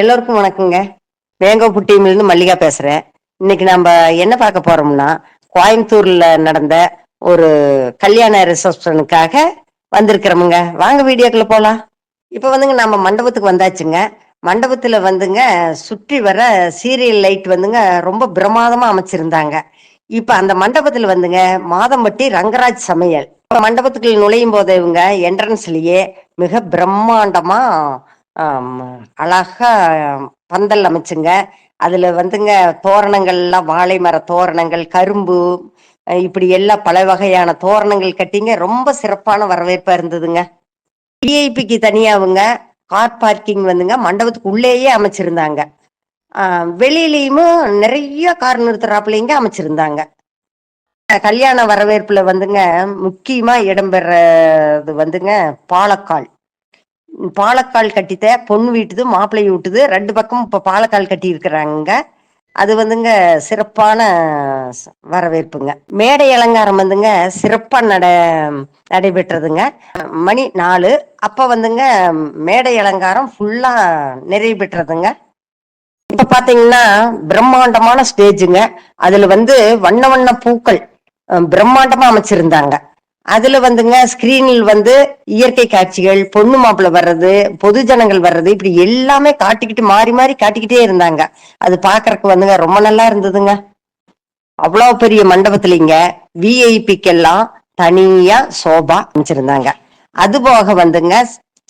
எல்லோருக்கும் வணக்கங்க. வேங்கோப்புட்டி டீம்லேருந்து மல்லிகா பேசுறேன். இன்னைக்கு நம்ம என்ன பார்க்க போறோம்னா, கோயம்புத்தூர்ல நடந்த ஒரு கல்யாண ரிசப்ஷனுக்காக வந்திருக்கிறோமுங்க. வாங்க வீடியோக்குள்ள போலாம். இப்ப வந்துங்க நம்ம மண்டபத்துக்கு வந்தாச்சுங்க. மண்டபத்துல வந்துங்க சுற்றி வர சீரியல் லைட் வந்துங்க ரொம்ப பிரமாதமா அமைச்சிருந்தாங்க. இப்ப அந்த மண்டபத்துல வந்துங்க மாதம்பட்டி ரங்கராஜ் சமையல். இப்ப மண்டபத்துக்குள்ள நுழையும் போது இவங்க என்ட்ரன்ஸ்லயே மிக பிரம்மாண்டமா ஆம், அழகா பந்தல் அமைச்சுங்க. அதுல வந்துங்க தோரணங்கள் எல்லாம் வாழை மர தோரணங்கள், கரும்பு, இப்படி எல்லாம் பல வகையான தோரணங்கள் கட்டிங்க ரொம்ப சிறப்பான வரவேற்பா இருந்ததுங்க. விஐபிக்கு தனியாவுங்க கார் பார்க்கிங் வந்துங்க மண்டபத்துக்கு உள்ளேயே அமைச்சிருந்தாங்க. வெளியிலயுமே நிறைய கார் நிறுத்துறாப்புலைங்க அமைச்சிருந்தாங்க. கல்யாண வரவேற்புல வந்துங்க முக்கியமா இடம்பெறது வந்துங்க பாலக்கால். பாலக்கால் கட்டித்த பொண்ணு வீட்டுது மாப்பிள்ளை வீட்டுது ரெண்டு பக்கம் இப்ப பாலக்கால் கட்டி இருக்கிறாங்க. அது வந்துங்க சிறப்பான வரவேற்புங்க. மேடை அலங்காரம் வந்துங்க சிறப்பா நடைபெற்றதுங்க. மணி 4 அப்ப வந்துங்க மேடை அலங்காரம் ஃபுல்லா நிறைவு பெற்றதுங்க. இப்ப பாத்தீங்கன்னா பிரம்மாண்டமான ஸ்டேஜுங்க. அதுல வந்து வண்ண வண்ண பூக்கள் பிரம்மாண்டமா அமைச்சிருந்தாங்க. அதுல வந்துங்க ஸ்கிரீனில் வந்து இயற்கை காட்சிகள், பொண்ணு மாப்பிள்ள வர்றது, பொது ஜனங்கள் வர்றது, இப்படி எல்லாமே காட்டிக்கிட்டு மாறி மாறி காட்டிக்கிட்டே இருந்தாங்க. அது பாக்குறதுக்கு வந்துங்க ரொம்ப நல்லா இருந்ததுங்க. அவ்வளவு பெரிய மண்டபத்திலிங்க விஐபிக்கெல்லாம் தனியா சோபா அமைச்சிருந்தாங்க. அது போக வந்துங்க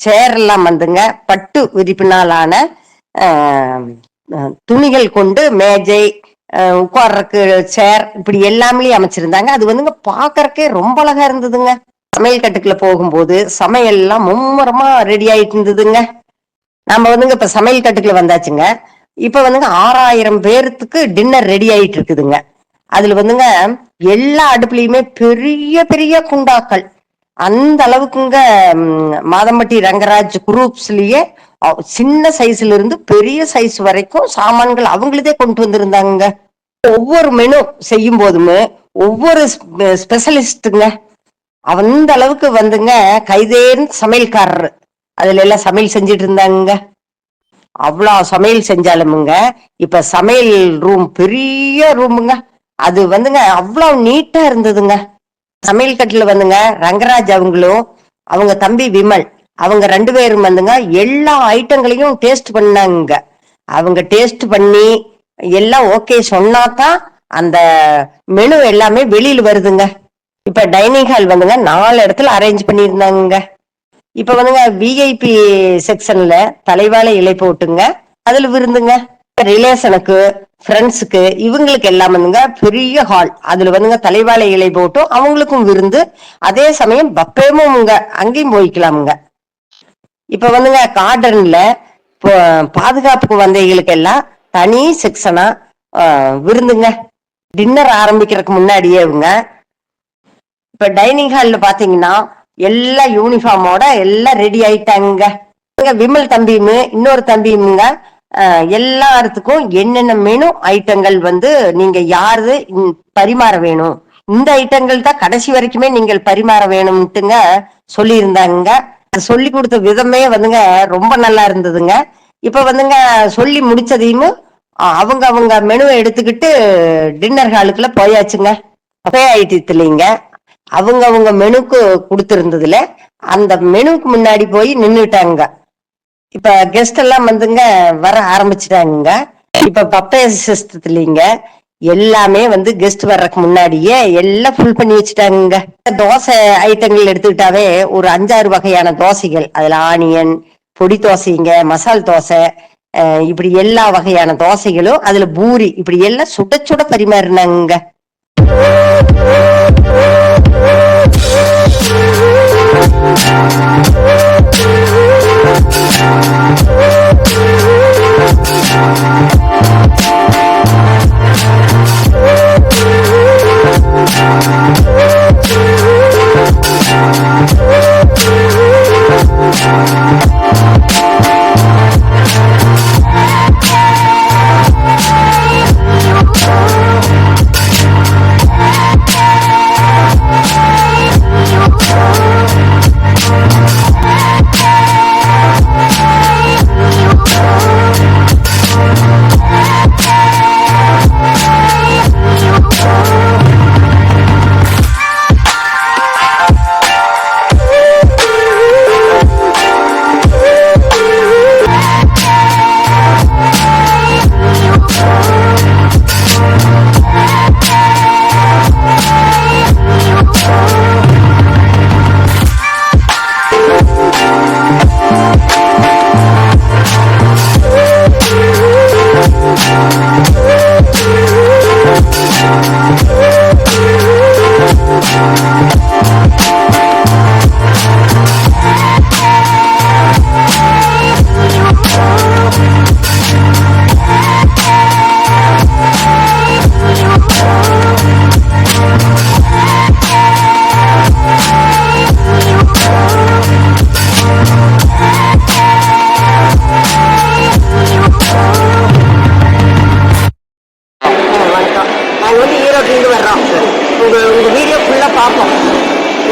சேர் எல்லாம் வந்துங்க பட்டு விரிப்பினாலான துணிகள் கொண்டு மேஜை, உட்கார்றதுக்கு சேர், இப்படி எல்லாமே அமைச்சிருந்தாங்க. அது வந்துங்க பாக்குறக்கே ரொம்ப அழகா இருந்ததுங்க. சமையல் கட்டுக்குள்ள போகும்போது சமையல் எல்லாம் மும்முரமா ரெடி ஆயிட்டு இருந்ததுங்க. நம்ம வந்துங்க இப்ப சமையல் கட்டுக்குள்ள வந்தாச்சுங்க. இப்ப வந்துங்க 6000 பேருக்கு டின்னர் ரெடி ஆயிட்டு இருக்குதுங்க. அதுல வந்துங்க எல்லா அடுப்புலயுமே பெரிய பெரிய குண்டாக்கள். அந்த அளவுக்குங்க மாதம்பட்டி ரங்கராஜ் குரூப்ஸ்லயே சின்ன சைஸ்ல இருந்து பெரிய சைஸ் வரைக்கும் சாமான்கள் அவங்களதே கொண்டு வந்திருந்தாங்க. ஒவ்வொரு மெனு செய்யும் போதுமே ஒவ்வொரு ஸ்பெஷலிஸ்டுங்க. அந்த அளவுக்கு வந்துங்க கைதேர்ந்த சமையல்காரர் அதுல எல்லாம் சமையல் செஞ்சுட்டு இருந்தாங்க. அவ்வளவு சமையல் செஞ்சாலுமுங்க இப்ப சமையல் ரூம் பெரிய ரூமுங்க. அது வந்துங்க அவ்வளவு நீட்டா இருந்ததுங்க. சமையல் கட்டுல வந்துங்க ரங்கராஜ் அவங்களும் அவங்க தம்பி விமல் அவங்க 2 பேரும் வந்துங்க எல்லா ஐட்டங்களையும் டேஸ்ட் பண்ணாங்க. அவங்க டேஸ்ட் பண்ணி எல்லாம் ஓகே சொன்னாதான் அந்த மெனு எல்லாமே வெளியில வருதுங்க. இப்ப டைனிங் ஹால் வந்துங்க 4 இடத்துல அரேஞ்ச் பண்ணியிருந்தாங்க. இப்ப வந்துங்க விஐபி செக்ஷன்ல தலைவாழை இலை போட்டுங்க அதுல விருந்துங்க. ரிலேஷனுக்கு, ஃப்ரெண்ட்ஸுக்கு, இவங்களுக்கு எல்லாம் வந்துங்க பெரிய ஹால். அதுல வந்துங்க தலைவாழை இலை போட்டும் அவங்களுக்கும் விருந்து. அதே சமயம் பப்பேமும் அங்கேயும் போய்க்கலாமுங்க. இப்ப வந்துங்க கார்டன்ல பாதுகாப்புக்கு வந்தவங்களுக்கு எல்லாம் தனி செக்ஷனா விருந்துங்க. டின்னர் ஆரம்பிக்கிறதுக்கு முன்னாடியே இவங்க இப்ப டைனிங் ஹால்ல பாத்தீங்கன்னா எல்லா யூனிஃபார்மோட எல்லாம் ரெடி ஆயிட்டாங்க. விமல் தம்பியும் இன்னொரு தம்பியுமுங்க எல்லாத்துக்கும் என்னென்ன மெனு ஐட்டங்கள் வந்து நீங்க யாரு பரிமாற வேணும், இந்த ஐட்டங்கள் தான் கடைசி வரைக்குமே நீங்கள் பரிமாற வேணும்ட்டுங்க சொல்லி இருந்தாங்க. சொல்லி கொடுத்த விதமே வந்துங்க ரொம்ப நல்லா இருந்ததுங்க. இப்ப வந்துங்க சொல்லி முடிச்சதையும் அவங்க அவங்க மெனுவை எடுத்துக்கிட்டு டின்னர் ஹாலுக்குள்ள போயாச்சுங்க. ஐட்டத்துலீங்க அவங்க அவங்க மெனுக்கு கொடுத்திருந்ததுல அந்த மெனுக்கு முன்னாடி போய் நின்னுட்டாங்க. இப்ப கெஸ்ட் எல்லாம் வந்துங்க வர ஆரம்பிச்சுட்டாங்க. இப்ப பப்பே சிஸ்டத்துலீங்க எல்லாமே வந்து கெஸ்ட் வர்றதுக்கு முன்னாடியே எல்லாம் ஃபுல் பண்ணி வச்சுட்டாங்க. தோசை ஐட்டங்கள் எடுத்துக்கிட்டாவே ஒரு 5-6 வகையான தோசைகள். அதுல ஆனியன், பொடி தோசைங்க, மசால் தோசை, இப்படி எல்லா வகையான தோசைகளும், அதுல பூரி, இப்படி எல்லாம் சுட சுட பரிமாறினாங்க.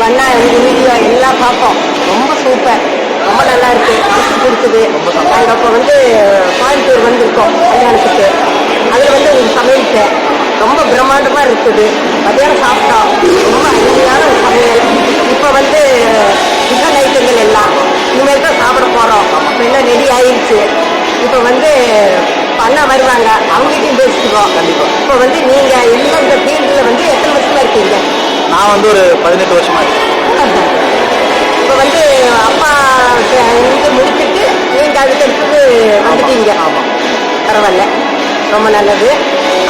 உங்க அண்ணா எங்க வீடியோ எல்லாம் பார்ப்போம். ரொம்ப சூப்பர், ரொம்ப நல்லா இருக்கு, பிடிச்சி கொடுக்குது. நாங்கள் இப்போ வந்து கோயம்புத்தூர் வந்திருக்கோம் கல்யாணத்துக்கு. அதில் வந்து ஒரு சமையலுக்கு ரொம்ப பிரம்மாண்டமாக இருக்குது. மதியானம் சாப்பிட்டோம், ரொம்ப அருமையான சமையல். இப்போ வந்து டிஃபன் ஐட்டங்கள் எல்லாம் இனிமேல் தான் சாப்பிட போகிறோம். இப்போ எல்லாம் ரெடி ஆயிடுச்சு. இப்போ வந்து அண்ணா வருவாங்க, அவங்ககிட்டையும் பேசிக்குவோம். கண்டிப்பாக. இப்போ வந்து நீங்கள் எல்லாம் இந்த ஃபீல்டில் வந்து எத்தனை வருஷமாக இருக்கீங்க? நான் வந்து ஒரு 18 வருஷமா இருக்கேன். இப்போ வந்து அப்பா இங்கே முடிச்சுட்டு நீங்கள் அதுக்கடுத்து வந்துட்டீங்க. ஆமாம், பரவாயில்ல, ரொம்ப நல்லது.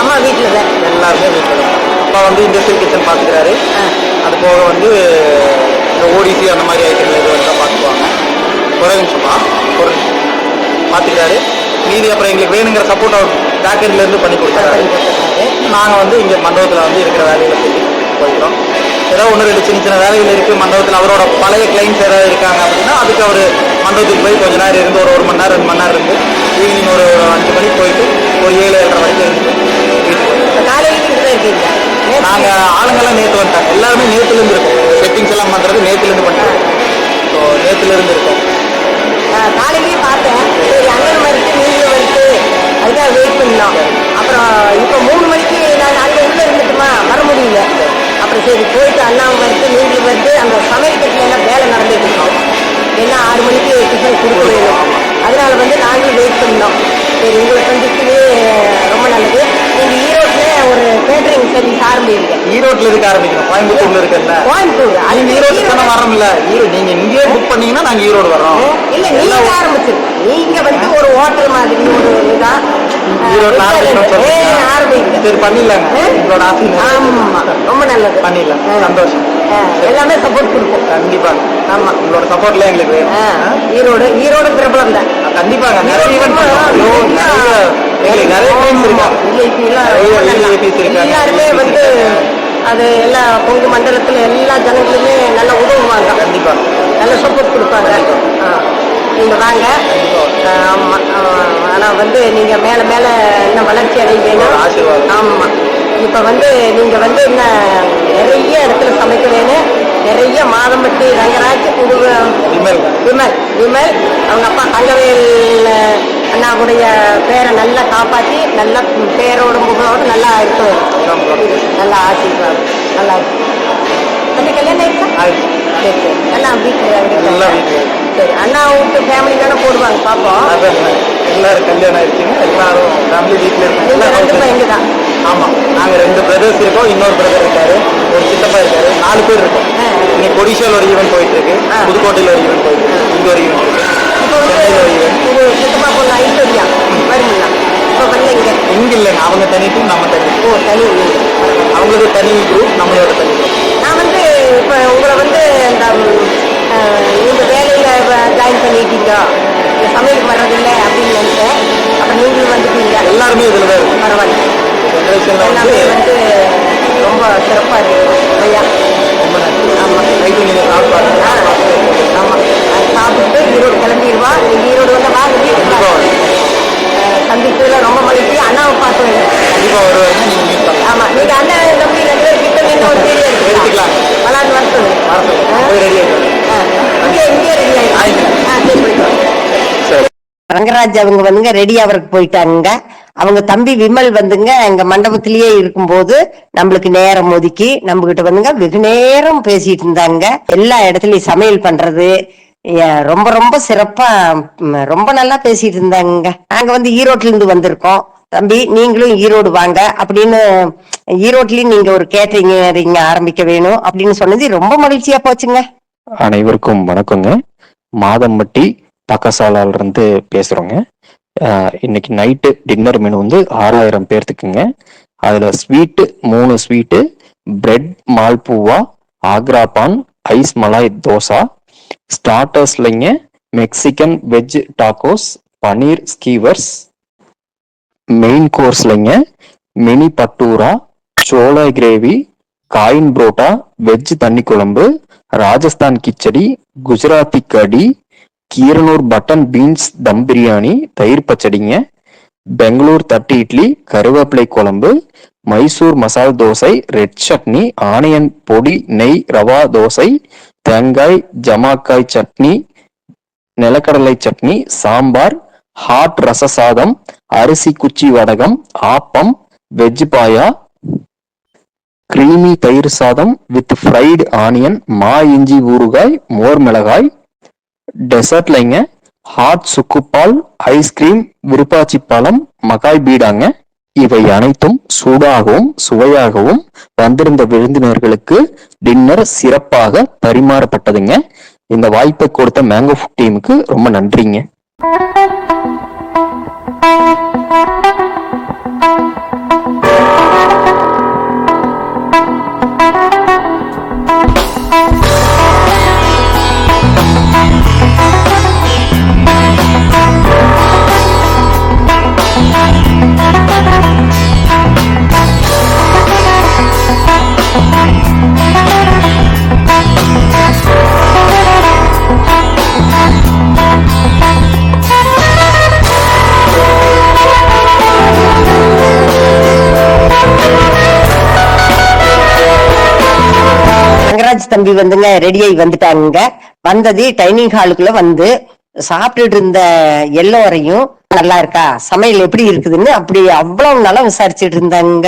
அம்மா வீட்டில் தான்? எல்லாருமே வீட்டில். அப்பா வந்து இண்டஸ்ட்ரியல் கிச்சன் பார்த்துக்கிறாரு. அது போக வந்து இந்த ஓடிசி அந்த மாதிரி ஐட்டங்கள் இது வந்து பார்த்துக்குவாங்க. ஒரு நிமிஷமா ஒரு பார்த்துக்கிறாரு. மீதி அப்புறம் எங்களுக்கு வேணுங்கிற சப்போர்ட் அவர் பேக்கரியிலேருந்து பண்ணி கொடுத்தாரு. நாங்கள் வந்து இங்கே மண்டபத்தில் வந்து இருக்கிற வேலைகளை போய்க்கிறோம். ஏதாவது ஒன்று ரெண்டு சின்ன சின்ன வேலைகள் இருக்குது மண்டபத்தில். அவரோட பழைய கிளைண்ட்ஸ் ஏதாவது இருக்காங்க அப்படின்னா அதுக்கு அவர் மண்டபத்துக்கு போய் கொஞ்ச நேரம் இருந்து ஒரு மணி நேரம் 2 மணி நேரம் இருந்து ஈவினிங் ஒரு 5 மணிக்கு போயிட்டு ஒரு 7-7:30 வரைக்கும் இருந்து வீட்டுக்கு காலையில் நாங்கள் ஆளுங்கெல்லாம் நேற்று வந்துட்டாங்க. எல்லாருமே நேற்றுலேருந்து இருக்கோம். செட்டிங்ஸ் எல்லாம் பண்ணுறது நேற்றுலேருந்து பண்ணுறோம். ஸோ நேற்றுலேருந்து இருக்கோம். காலையிலேயே பார்த்தேன், சரி அண்ணன் மறுத்து நீங்களும் மறுத்து அதுக்காக வெயிட் பண்ணோம். அப்புறம் இப்போ 3 மணிக்கு நான் அங்கே உள்ளே இருந்துட்டுமா வர முடியல. அப்புறம் சரி போயிட்டு அண்ணாவும் மறுத்து நீங்களும் வந்து அந்த சமையல் கட்டில் எல்லாம் வேலை நடந்துட்டு இருக்கோம். ஏன்னா 6 மணிக்கு டிஃபன் கொடுக்க வேணும். அதனால வந்து நாங்களும் வெயிட் பண்ணோம். சரி உங்களை சந்திச்சது ரொம்ப நல்லது. நீங்கள் ஈரோட்டில் ஒரு கேட்டரிங் சர்வீஸ் ஆரம்பிங்க. ஈரோட்டில் இருக்க ஆரம்பிக்கணும். கோயம்புத்தூர்ல இருக்கல. கோயம்புத்தூர் அது ஈரோடு தானே வரோம்ல. நீங்க இங்கேயே புக் பண்ணீங்கன்னா நாங்க ஈரோடு வரோம். இல்ல நீங்க ஆரம்பிச்சிருக்கோம். நீங்க வந்து ஒரு ஹோட்டல் மாதிரி ஒரு இதுதான் ஈரோடு ஆரம்பிங்க. சரி பண்ணிடலாங்க. உங்களோட ஆசை. ஆமா, ரொம்ப நல்லது. பண்ணிடலாம். சந்தோஷம். எல்லாமே சப்போர்ட் கொடுப்போம். கண்டிப்பா. ஆமா, உங்களோட சப்போர்ட்ல எங்களுக்கு ஈரோடு பிரபலம் தான். கண்டிப்பாங்க. நிறைய ஈவென்ட் நிறைய கிளைண்ட்ஸ் இருக்காங்க. எல்லாருமே வந்து அது எல்லா கொங்கு மண்டலத்துல எல்லா ஜனங்களுமே நல்லா உதவுவாங்க. கண்டிப்பா நல்ல சப்போர்ட் கொடுப்பாங்க. நீங்க வாங்க. ஆமா, ஆனா வந்து நீங்க மேல மேல இன்னும் வளர்ச்சி அடைவீங்க. ஆசீர்வாதம். ஆமா, இப்ப வந்து நீங்க வந்து இன்னும் நிறைய இடத்துல சமைக்க வேணும். நிறைய மாதம்பட்டி ரங்கராஜ் விமல் அவங்க அப்பா தங்கவேல் அண்ணாவுடைய பேரை நல்லா காப்பாற்றி நல்ல பேரோட புகழோடு நல்லா இருக்கு. நல்லா ஆசீர்வாதம். நல்லா இருக்கு. அந்த கல்யாணம் ஆயிடுச்சா? சரி சரி. எல்லாம் வீட்டில் சரி. அண்ணா வீட்டு ஃபேமிலி தானே போடுவாங்க பார்ப்போம். எல்லாரும் கல்யாணம் ஆயிடுச்சுங்க. எல்லாரும் ஃபேமிலி வீட்டில் இருக்காங்க. 2 பையங்க தான். ஆமாம், நாங்கள் 2 பிரதர்ஸ் இருக்கோம். இன்னொரு பிரதர் இருக்காரு, ஒரு சித்தப்பா இருக்காரு. 4 பேர் இருக்கோம். இன்னைக்கு ஒடிஷாவில் ஒரு ஈவெண்ட் போயிட்டு இருக்கு. புதுக்கோட்டையில் ஒரு ஈவெண்ட் போயிட்டு இருக்கு. இங்கே ஒரு ஈவெண்ட் இருக்கு. இப்போ வந்து சித்தப்பா பொண்ணு ஐஸ்வர்யா வருங்களா? இப்போ வரல இங்கே? இங்கே இல்லைங்க. அவங்க தனி டீம், நம்ம தனி. ஓ, தனி. அவங்களுக்கு தனி குரூப், நம்மளோட தனி குரூப். நான் வந்து இப்போ உங்களை வந்து இந்த இந்த வேலையில் ஜாயின் பண்ணிட்டீங்க, சமையலுக்கு வர்றதில்லை அப்படின்னு நினைச்சேன். அப்புறம் நீங்களும் வந்துட்டீங்க. எல்லாருமே இதில் தான் இருக்கும். பரவாயில்ல. எல்லாமே வந்து ரொம்ப சிறப்பாக இருக்குது. ஐயா ரொம்ப நன்றி. ஆமாம். நைட்டு நீங்கள் சாப்பிட்டு ஆமாம், அது சாப்பிட்டு ஈரோடு கிளம்பிடுவா. நீங்கள் ஈரோடு வந்து வாங்க, வீட்டுக்கு சந்திச்சதுல ரொம்ப மகிழ்ச்சி. அண்ணாவை பார்க்க வேண்டும். கண்டிப்பாக வருவாங்க. நீங்கள் மீட் பண்ணலாம். ஆமாம், நீங்கள் அண்ணன் தம்பி 2 பேர் கிட்ட நின்று ஒரு வீடியோ எடுத்துக்கலாம். வளாது வர சொல்லுங்க. போய் ரெடி ஆகிடும். இங்கே ரெடி ஆகிடும். சரி, போயிட்டு ரங்கராஜ் அவங்க வந்துங்க ரெடி அவருக்கு போயிட்டாங்க. அவங்க தம்பி விமல் வந்துங்க எங்க மண்டபத்திலேயே இருக்கும்போது நம்மளுக்கு நேரம் ஒதுக்கி நம்ம கிட்ட வந்துங்க வெகு நேரம் பேசிட்டு இருந்தாங்க. எல்லா இடத்துலயும் சமையல் பண்றது ரொம்ப ரொம்ப சிறப்பா ரொம்ப நல்லா பேசிட்டு இருந்தாங்க. நாங்க வந்து ஈரோட்ல இருந்து வந்திருக்கோம். தம்பி நீங்களும் ஈரோடு வாங்க அப்படின்னு, ஈரோட்லயும் நீங்க ஒரு கேட்டரிங் ஆரம்பிக்க வேணும் அப்படின்னு சொன்னது ரொம்ப மகிழ்ச்சியா போச்சுங்க. அனைவருக்கும் வணக்கங்க. மாதம்பட்டி பக்கசாலால இருந்து பேசுறோங்க. இன்னைக்கு நைட்டு டின்னர் மெனு வந்து 6000 பேர்த்துக்குங்க. அதுல sweet 3 sweet, bread malpua, Agra paan, ice malai dosa. ஸ்டார்டர்ஸ்லைங்க Mexican veg tacos, paneer skewers. Main கோர்ஸ்லைங்க mini bhatura, chole gravy, coin parotta, veg தண்ணி குழம்பு, ராஜஸ்தான் கிச்சடி, குஜராத்தி கடி, கீரனூர் பட்டன் பீன்ஸ் தம் பிரியாணி, தயிர் பச்சடிங்க. பெங்களூர் தட்டு இட்லி, கருவேப்பிலை குழம்பு, மைசூர் மசால் தோசை, ரெட் சட்னி, ஆனியன் பொடி நெய் ரவா தோசை, தேங்காய் ஜமாக்காய் சட்னி, நிலக்கடலை சட்னி, சாம்பார், ஹாட் ரச சாதம், அரிசி குச்சி வடகம், ஆப்பம், வெஜ் பாயா, கிரீமி தயிர் சாதம் வித் ஃப்ரைடு ஆனியன், மா இஞ்சி ஊறுகாய், மோர் மிளகாய், டெசர்ட்லைங்க ஹாட் சுக்குப்பால், ஐஸ்கிரீம், விருப்பாச்சி பழம், மகாய் பீடாங்க. இவை அனைத்தும் சூடாகவும் சுவையாகவும் வந்திருந்த விருந்தினர்களுக்கு டின்னர் சிறப்பாக பரிமாறப்பட்டதுங்க. இந்த வாய்ப்பை கொடுத்த மேங்கோ ஃபுட் டீமுக்கு ரொம்ப நன்றிங்க. ரங்கராஜ் தம்பி வந்துங்க ரெடியாகி வந்துட்டாங்க. வந்தது டைனிங் ஹாலுக்குள்ள வந்து சாப்பிட்டுட்டு இருந்த எல்லோரையும் நல்லா இருக்கா, சமையல் எப்படி இருக்குதுன்னு அப்படி அவ்வளவு நல்லா விசாரிச்சுட்டு இருந்தாங்க.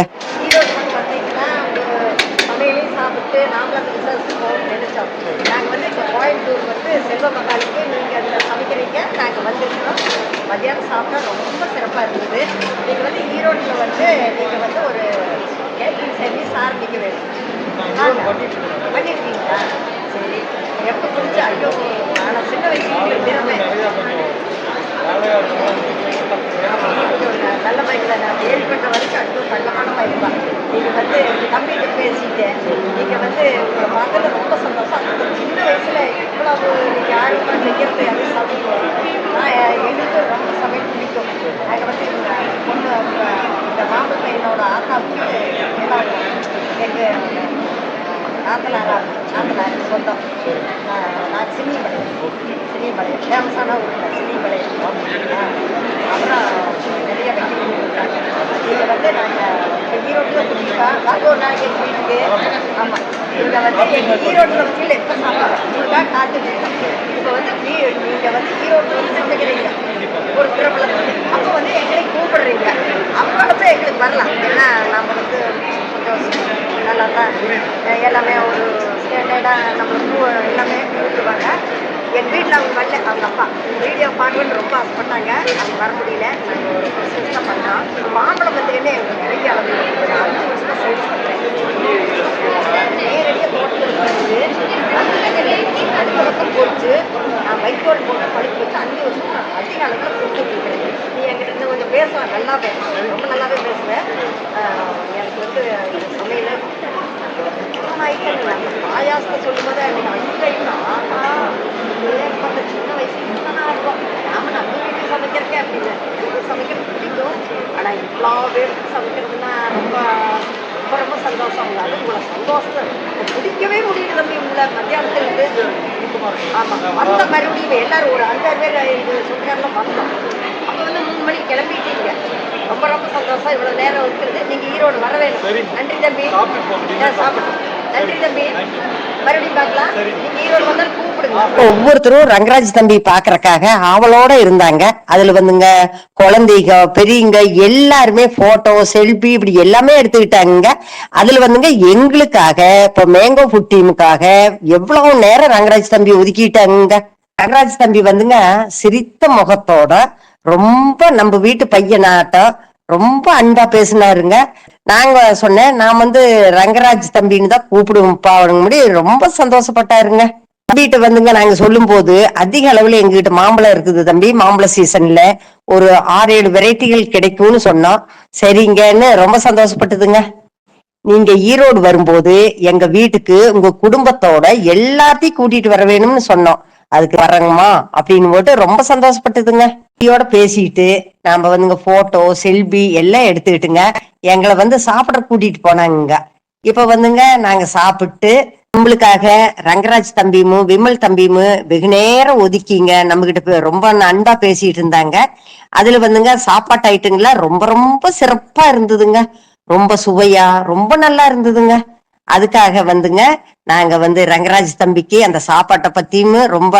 மத்தியானம் சாப்பிட்டா ரொம்ப சிறப்பாக இருந்தது. நீங்கள் வந்து ஈரோட்டில் வந்து நீங்கள் வந்து ஒரு கேட்ரிங் சர்வீஸ் ஆரம்பிக்க வேண்டும். பண்ணியிருக்கீங்களா? சரி, எப்போ பிடிச்சா? ஐயோ, ஆனால் சின்ன வயசுல திறமை நல்ல பைக்கில் நான் கேள்விப்பட்ட வரைக்கும் அதுவும் கள்ளமான பைக் தான். நீங்கள் வந்து தம்பிகிட்ட பேசிட்டேன். நீங்கள் வந்து உங்களை பார்த்தது ரொம்ப சந்தோஷம். அந்த சின்ன வயசில் இவ்வளவு நீங்கள் ஆர்வமாக செய்கிறது அது சமைக்கும். நான் எங்களுக்கு ரொம்ப சமையல் பிடிக்கும். நாங்கள் வந்து பொண்ணு இந்த மாம்பழ பையனோட ஆத்தாவுக்கு எல்லாம் எங்கள் நாத்தனார் சொந்தம். நான் சினிமலை ஃபேமஸான ஊரில் சினிமலை. அப்புறம் நிறைய வெட்டி கொடுத்துருக்காங்க. இங்கே வந்து நாங்கள் ஈரோட்டில் குடிப்பா அது ஒரு நாளைக்கு எங்கள் வீட்டுக்கு. ஆமாம், இங்கே வந்து எங்கள் ஈரோட்டில் வச்சு எப்போ சாப்பிட்றோம் உங்களுக்காக காத்துட்டு. இப்போ வந்து நீங்கள் வந்து ஈரோட்டில் வந்து சமைக்கிறீங்க ஒரு பிரபலத்துக்கு, அப்போ வந்து எங்களை கூப்பிடுறீங்க. அப்போ எங்களுக்கு வரலாம். ஏன்னா நம்ம வந்து கொஞ்சம் நல்லா தான் எல்லாமே ஒரு ஸ்டாண்டர்டாக நம்மளுக்கு எல்லாமே கூப்பிடுவாங்க. என் வீட்டில் அவங்க வரல, அவங்க அப்பா வீடியோ பார்க்கணுன்னு ரொம்ப ஆசைப்பட்டாங்க. அவங்க வர முடியல. நாங்கள் ஒரு பிஸ்னஸ் தான் பண்ணுறோம். மாம்பழம் வந்துக்கிட்டே எங்களுக்கு நிறைய அளவு ஒரு 5 வருஷமாக சேல்ஸ் பண்ணுறேன். நேரடியாக தோட்டத்தில் வந்து அடுத்த பக்கம் பொறிச்சு நான் வைக்கோல் போட்டு பழுப்பு வச்சு 5 வருஷம் நான் அதிக அளவில் கொடுத்துருக்கேன். நீ என்கிட்ட இருந்து கொஞ்சம் பேசுவேன், நல்லா பேசுவேன், ரொம்ப நல்லாவே பேசுவேன். எனக்கு வந்து சமையல் ஐட்டம் பாயாசத்தை சொல்லும்போது எனக்கு 5 ஐட்டம் அந்த சின்ன வயசுல தான் இருக்கும். நாம நம்ம வீட்டுக்கு சமைக்கிறக்கே அப்படின்னு எனக்கு சமைக்கிறது பிடிக்கும். ஆனால் இவ்வளோ பேருக்கு சமைக்கிறதுனா ரொம்ப ரொம்ப ரொம்ப சந்தோஷம். அது உங்களை சந்தோஷத்தை பிடிக்கவே முடியல தம்பி. உங்களை மத்தியானத்துலேருந்து ஆமாம் வந்த மறுபடியும் எல்லாரும் ஒரு 5-6 பேர் எங்கள் சொந்தக்காரெல்லாம் வந்தோம். அப்போ வந்து 3 மணிக்கு கிளம்பிட்டீங்க. ரொம்ப ரொம்ப சந்தோஷம். இவ்வளோ நேரம் இருக்கிறது. நீங்கள் ஈரோடு வர வேணும். நன்றி தம்பி. சாப்பிடுவோம். நன்றி தம்பி. மறுபடியும் பார்க்கலாம். நீங்கள் ஈரோடு வந்தாலும் கூப்பிடுங்க. ஒவ்வொருத்தரும் ரங்கராஜ் தம்பி பாக்குறக்காக ஆவலோட இருந்தாங்க. அதுல வந்துங்க குழந்தைங்க பெரியங்க எல்லாருமே போட்டோ செல்ஃபி இப்படி எல்லாமே எடுத்துக்கிட்டாங்க. அதுல வந்துங்க எங்களுக்காக இப்ப மேங்கோ ஃபுட் டீமுக்காக எவ்வளவு நேரம் ரங்கராஜ் தம்பி ஒதுக்கிட்டாங்க. ரங்கராஜ் தம்பி வந்துங்க சிரித்த முகத்தோட ரொம்ப நம்ம வீட்டு பையனாட்டம் ரொம்ப அன்பா பேசினாருங்க. நாங்க சொன்னேன், நான் வந்து ரங்கராஜ் தம்பின்னு தான் கூப்பிடுவோம்ப்பா முடி ரொம்ப சந்தோஷப்பட்டாருங்க. தம்பிகிட்ட வந்துங்க நாங்க சொல்லும் போது அதிக அளவுல எங்ககிட்ட மாம்பழம் இருக்குது தம்பி, மாம்பழ சீசன்ல ஒரு 6-7 வெரைட்டிகள் கிடைக்கும்னு சொன்னோம். சரிங்கன்னு ரொம்ப சந்தோஷப்பட்டதுங்க. நீங்க ஈரோடு வரும்போது எங்க வீட்டுக்கு உங்க குடும்பத்தோட எல்லாத்தையும் கூட்டிட்டு வர வேணும்னு சொன்னோம். அதுக்கு வர்றங்கம்மா அப்படின்னு போட்டு ரொம்ப சந்தோஷப்பட்டதுங்க. இதோட பேசிட்டு நாம வந்துங்க போட்டோ செல்ஃபி எல்லாம் எடுத்துக்கிட்டுங்க எங்களை வந்து சாப்பிட கூட்டிட்டு போனாங்க. இப்ப வந்துங்க நாங்க சாப்பிட்டு நம்மளுக்காக ரங்கராஜ் தம்பியும் விமல் தம்பியும் வெகு நேரம் ஒதுக்கிங்க நம்ம கிட்ட ரொம்ப அன்பா பேசிட்டு இருந்தாங்க. அதுல வந்துங்க சாப்பாட்டு ஐட்டங்கள்லாம் ரொம்ப ரொம்ப சிறப்பா இருந்ததுங்க. ரொம்ப சுவையா ரொம்ப நல்லா இருந்ததுங்க. அதுக்காக வந்துங்க நாங்க வந்து ரங்கராஜ் தம்பிக்கு அந்த சாப்பாட்டை பத்தியும் ரொம்ப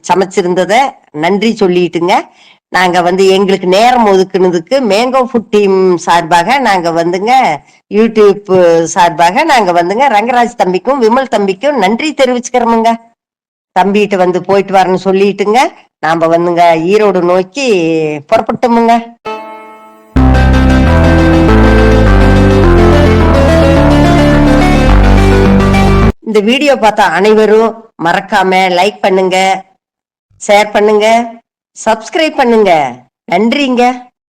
சமைச்சிருந்தத நன்றி சொல்லிட்டுங்க. நாங்க வந்து எங்களுக்கு நேரம் ஒதுக்குனதுக்கு மேங்கோ ஃபுட் டீம் சார்பாக நாங்க வந்துங்க யூடியூப் சார்பாக நாங்க வந்துங்க ரங்கராஜ் தம்பிக்கும் விமல் தம்பிக்கும் நன்றி தெரிவிச்சுக்கிறோமுங்க. தம்பிகிட்ட வந்து போயிட்டு வரேன்னு சொல்லிட்டுங்க நாம வந்துங்க ஈரோடு நோக்கி புறப்பட்டோமுங்க. இந்த வீடியோ பார்த்தா அனைவரும் மறக்காம லைக் பண்ணுங்க, ஷேர் பண்ணுங்க, சப்ஸ்கிரைப் பண்ணுங்க. நன்றிங்க.